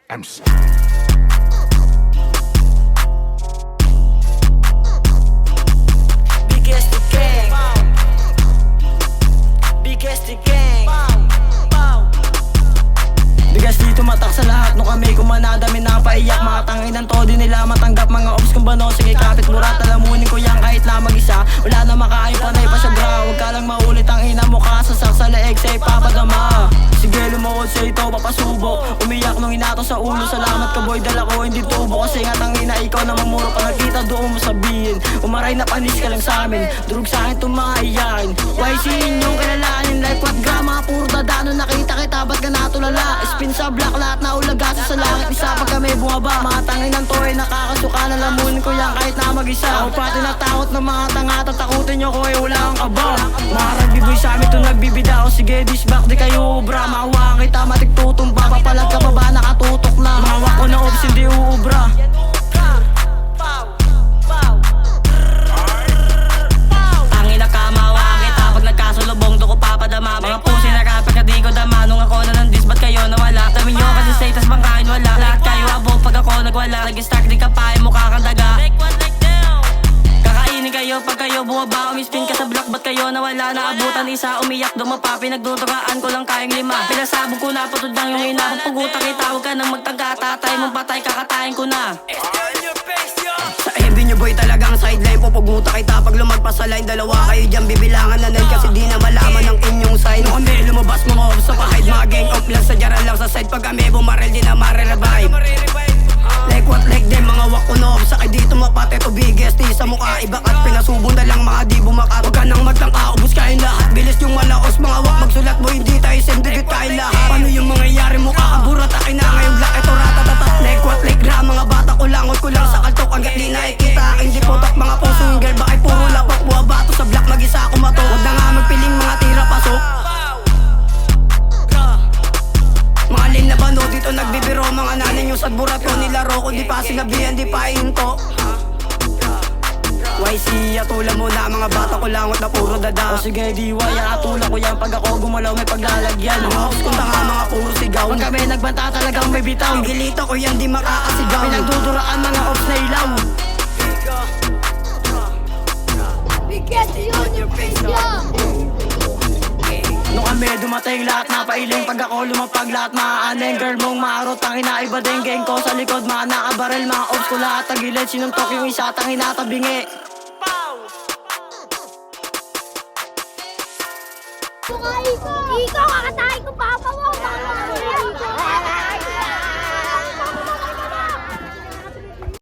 MC. Biggest the gang. Biggest the gang. Bigas dito matak sa lahat. No kami kumanadami na paiyak. Mga tanginan to di nila matanggap. Mga ops kung bano. Sige kapit murat. Talamunin ko yan kahit na mag-isa. Wala na makain panay pa sa gra. Huwag ka lang maulit ang ina mo. Kasasak sa leeg sa ipapadama. Sige lumuhod sa ito papasubo. Umiyak nung inato sa ulo. Salamat ka boy dala ko hindi tubo. Kasi nga tangina ikaw na mamuro. Pag nakita doon mo sabihin. Umaray na panis ka lang sa amin. Durug sa akin itong mga iyakin. YC inyong kilalanin. Like what gra mga puro dadano. Nakita kita ba't ka natulala. Spin sa black lahat na ulagasa sa langit. Isa pag kami bumaba. Mga tanginan to ay nakakasuka. Nalamunin ko yan kahit na mag-isa. Ako pati natakot ng mga tanga. Tatakutin nyo ko ay wala kang kaba. Mga rugby boy sa amin to nagbibida ako. Sige disback di kayo ubra. Mahawakan kita matigtutong pa. Papalag ka pa ba nakatutok na. Mahawak ko na ops hindi uubra. Tangina ka mahawakan kita. Pag nagkasulubong do ko papadama. Mga pusi na kapag ka di ko dama. Nung ako na nandis ba't kayo nawala. Dami nyo kasi say tas bangkain wala. Lahat kayo abo pag ako nagwala. Nag-stack di ka pa ay mukha kang daga. Kakainin kayo pag kayo bumaba. Umispin ka sa block ba't kayo nawala. Naabutan isa umiyak dumapa. Pinagdudukaan ko lang kayong lima. Pinasabog ko na patod lang yung ina. Kung puguta kita huwag ka nang magtangka. Tatay mong patay kakatayin ko na. Sa MB nyo boy talagang sideline. Pupuguta kita pag lumagpas sa line. Dalawa kayo dyan bibilangan na nine. Kasi di na malaman ang inyong sign. Noon kami lumabas mga off sa pahide. Mga gang up lang sa jaran lang sa side. Pag kami bumarel di na marirevive. Like what like them mga wako no off. Sakay dito mapate to biggest sa mukha. Iba at pinasubo na lang mga di bumakat. Huwag ka nang magtangka ubos kain lahat. Bilis yung malaos mga wak magsulat mo hindi tayo sendikit kain lahat. Paano yung mangyayari mo kakabura takin na ngayong black. Ito ratatatat like what like gra. Mga bata ko langot ko lang sa kaltok. Hanggat di nakikita hindi putok mga pusong girl. Bakay puro lapok buha bato sa black mag-isa ako mato. Huwag na nga magpiling mga tira pasok. Mga lame na bando dito nagbibiro. Mga nanay nyo sa burat ko nilaro ko. Di pa sinabihan di pa hinto. YC atula mo na mga bata ko langot na puro dada. O sige diway atula ko yan. Pag ako gumalaw may paglalagyan. Mga host kung tanga mga puro sigaw. Pag kami nagbanta talagang may bitaw. Gilita ko yan di makakasigaw. Pinagduduraan mga ops na ilaw. Biggest on your face, yeah. Nung kami dumating lahat na pailing. Pag ako lumapag lahat maaaning. Girl mong maarot ang inaiba din. Gang ko sa likod mga nakabarel. Mga ops ko lahat tagilid. Sinuntok yung isa tang inatabingi. Ikaw kakatay